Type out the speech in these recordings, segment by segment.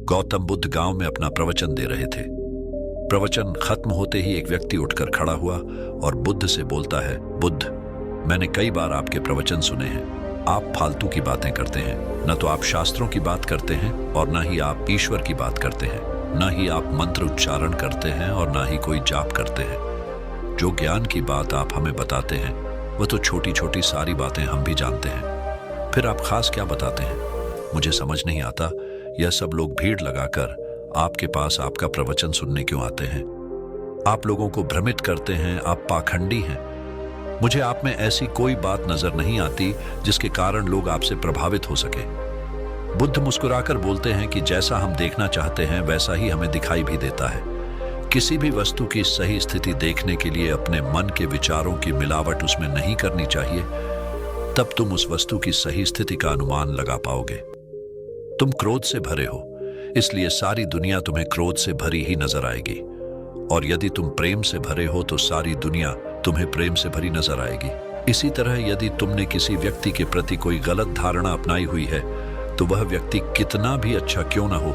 गौतम बुद्ध गांव में अपना प्रवचन दे रहे थे। प्रवचन खत्म होते ही एक व्यक्ति उठकर खड़ा हुआ और बुद्ध से बोलता है, बुद्ध, मैंने कई बार आपके प्रवचन सुने हैं। आप फालतू की बातें करते हैं। न तो आप शास्त्रों की बात करते हैं और न ही आप ईश्वर की बात करते हैं। न ही आप मंत्र उच्चारण करते हैं और न ही कोई जाप करते हैं। जो ज्ञान की बात आप हमें बताते हैं वह तो छोटी छोटी सारी बातें हम भी जानते हैं। फिर आप खास क्या बताते हैं? मुझे समझ नहीं आता। यह सब लोग भीड़ लगाकर आपके पास आपका प्रवचन सुनने क्यों आते हैं? आप लोगों को भ्रमित करते हैं। आप पाखंडी हैं। मुझे आप में ऐसी कोई बात नजर नहीं आती जिसके कारण लोग आपसे प्रभावित हो सके। बुद्ध मुस्कुराकर बोलते हैं कि जैसा हम देखना चाहते हैं वैसा ही हमें दिखाई भी देता है। किसी भी वस्तु की सही स्थिति देखने के लिए अपने मन के विचारों की मिलावट उसमें नहीं करनी चाहिए, तब तुम उस वस्तु की सही स्थिति का अनुमान लगा पाओगे। तुम क्रोध से भरे हो, इसलिए सारी दुनिया तुम्हें क्रोध से भरी ही नजर आएगी, और यदि तुम प्रेम से भरे हो तो सारी दुनिया तुम्हें प्रेम से भरी नजर आएगी। इसी तरह यदि तुमने किसी व्यक्ति के प्रति कोई गलत धारणा अपनाई हुई है तो वह व्यक्ति कितना भी अच्छा क्यों ना हो,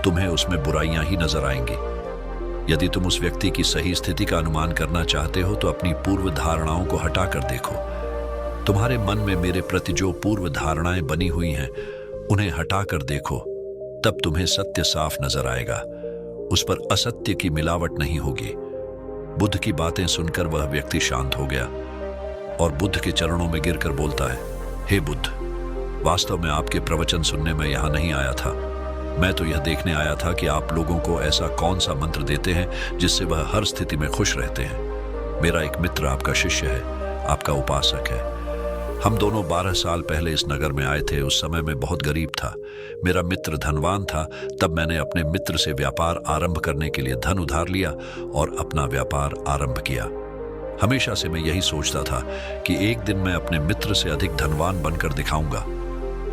तुम्हें उसमें बुराइयां ही नजर आएंगी। यदि तुम उस व्यक्ति की सही स्थिति का अनुमान करना चाहते हो तो अपनी पूर्व धारणाओं को हटाकर देखो। तुम्हारे मन में मेरे प्रति जो पूर्व धारणाएं बनी हुई हैं उन्हें हटाकर देखो, तब तुम्हें सत्य साफ नजर आएगा। उस पर असत्य की मिलावट नहीं होगी। बुद्ध की बातें सुनकर वह व्यक्ति शांत हो गया और बुद्ध के चरणों में गिरकर बोलता है, हे बुद्ध, वास्तव में आपके प्रवचन सुनने में यहां नहीं आया था। मैं तो यह देखने आया था कि आप लोगों को ऐसा कौन सा मंत्र देते हैं जिससे वह हर स्थिति में खुश रहते हैं। मेरा एक मित्र आपका शिष्य है, आपका उपासक है। हम दोनों 12 साल पहले इस नगर में आए थे। उस समय मैं बहुत गरीब था। मेरा मित्र धनवान था। तब मैंने अपने मित्र से व्यापार आरंभ करने के लिए धन उधार लिया और अपना व्यापार आरंभ किया। हमेशा से मैं यही सोचता था कि एक दिन मैं अपने मित्र से अधिक धनवान बनकर दिखाऊंगा,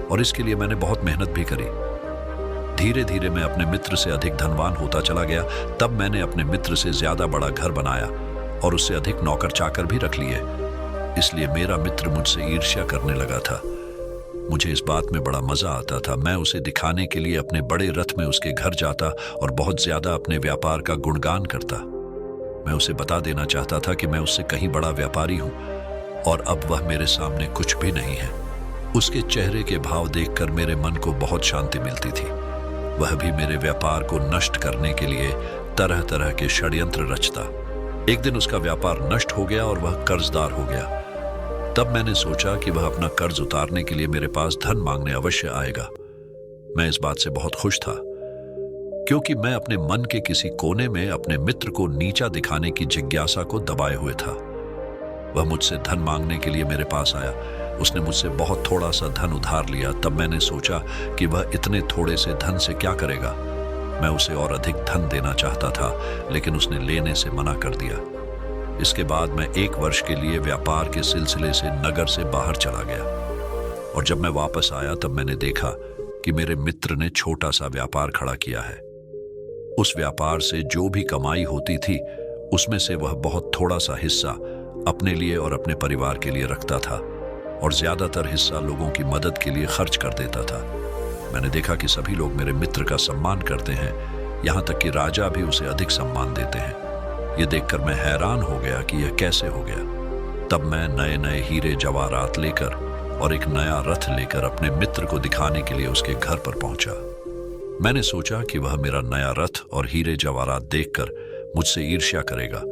और इसके लिए मैंने बहुत मेहनत भी करी। धीरे धीरे मैं अपने मित्र से अधिक धनवान होता चला गया। तब मैंने अपने मित्र से ज्यादा बड़ा घर बनाया और उससे अधिक नौकर चाकर भी रख लिए। इसलिए मेरा मित्र मुझसे ईर्ष्या करने लगा था। मुझे इस बात में बड़ा मजा आता था। मैं उसे दिखाने के लिए अपने बड़े रथ में उसके घर जाता और बहुत ज्यादा अपने व्यापार का गुणगान करता। मैं उसे बता देना चाहता था कि मैं उससे कहीं बड़ा व्यापारी हूं और अब वह मेरे सामने कुछ भी नहीं है। उसके चेहरे के भाव देखकर मेरे मन को बहुत शांति मिलती थी। वह भी मेरे व्यापार को नष्ट करने के लिए तरह तरह के षड्यंत्र रचता। एक दिन उसका व्यापार नष्ट हो गया और वह कर्जदार हो गया। तब मैंने सोचा कि वह अपना कर्ज उतारने के लिए मेरे पास धन मांगने अवश्य आएगा। मैं इस बात से बहुत खुश था, क्योंकि मैं अपने मन के किसी कोने में अपने मित्र को नीचा दिखाने की जिज्ञासा को दबाए हुए था। वह मुझसे धन मांगने के लिए मेरे पास आया। उसने मुझसे बहुत थोड़ा सा धन उधार लिया। तब मैंने सोचा कि वह इतने थोड़े से धन से क्या करेगा। मैं उसे और अधिक धन देना चाहता था, लेकिन उसने लेने से मना कर दिया। इसके बाद मैं 1 वर्ष के लिए व्यापार के सिलसिले से नगर से बाहर चला गया, और जब मैं वापस आया तब मैंने देखा कि मेरे मित्र ने छोटा सा व्यापार खड़ा किया है। उस व्यापार से जो भी कमाई होती थी उसमें से वह बहुत थोड़ा सा हिस्सा अपने लिए और अपने परिवार के लिए रखता था, और ज्यादातर हिस्सा लोगों की मदद के लिए खर्च कर देता था। मैंने देखा कि सभी लोग मेरे मित्र का सम्मान करते हैं, यहाँ तक कि राजा भी उसे अधिक सम्मान देते हैं। ये देखकर मैं हैरान हो गया कि यह कैसे हो गया। तब मैं नए नए हीरे जवाहरात लेकर और एक नया रथ लेकर अपने मित्र को दिखाने के लिए उसके घर पर पहुंचा। मैंने सोचा कि वह मेरा नया रथ और हीरे जवाहरात देखकर मुझसे ईर्ष्या करेगा,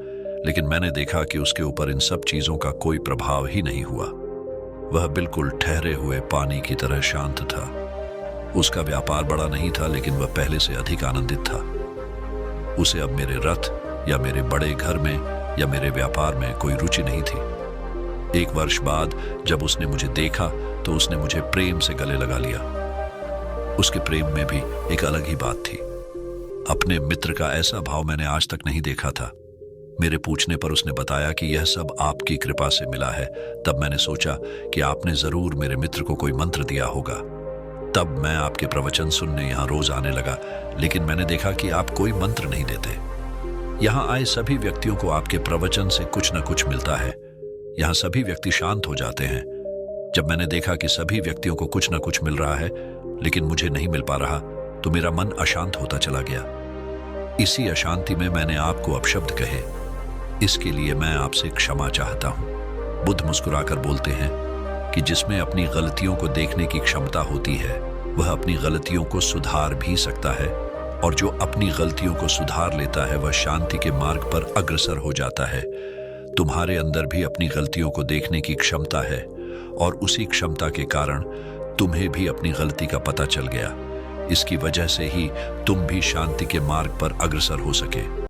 लेकिन मैंने देखा कि उसके ऊपर इन सब चीजों का कोई प्रभाव ही नहीं हुआ। वह बिल्कुल ठहरे हुए पानी की तरह शांत था। उसका व्यापार बड़ा नहीं था, लेकिन वह पहले से अधिक आनंदित था। उसे अब मेरे रथ या मेरे बड़े घर में या मेरे व्यापार में कोई रुचि नहीं थी। 1 वर्ष बाद जब उसने मुझे देखा तो उसने मुझे प्रेम से गले लगा लिया। उसके प्रेम में भी एक अलग ही बात थी। अपने मित्र का ऐसा भाव मैंने आज तक नहीं देखा था। मेरे पूछने पर उसने बताया कि यह सब आपकी कृपा से मिला है। तब मैंने सोचा कि आपने जरूर मेरे मित्र को कोई मंत्र दिया होगा। तब मैं आपके प्रवचन सुनने यहाँ रोज आने लगा, लेकिन मैंने देखा कि आप कोई मंत्र नहीं देते। यहाँ आए सभी व्यक्तियों को आपके प्रवचन से कुछ न कुछ मिलता है। यहाँ सभी व्यक्ति शांत हो जाते हैं। जब मैंने देखा कि सभी व्यक्तियों को कुछ न कुछ मिल रहा है लेकिन मुझे नहीं मिल पा रहा, तो मेरा मन अशांत होता चला गया। इसी अशांति में मैंने आपको अपशब्द कहे। इसके लिए मैं आपसे क्षमा चाहता हूं। बुद्ध मुस्कुराकर बोलते हैं कि जिसमें अपनी गलतियों को देखने की क्षमता होती है वह अपनी गलतियों को सुधार भी सकता है, और जो अपनी गलतियों को सुधार लेता है वह शांति के मार्ग पर अग्रसर हो जाता है। तुम्हारे अंदर भी अपनी गलतियों को देखने की क्षमता है, और उसी क्षमता के कारण तुम्हें भी अपनी गलती का पता चल गया। इसकी वजह से ही तुम भी शांति के मार्ग पर अग्रसर हो सके।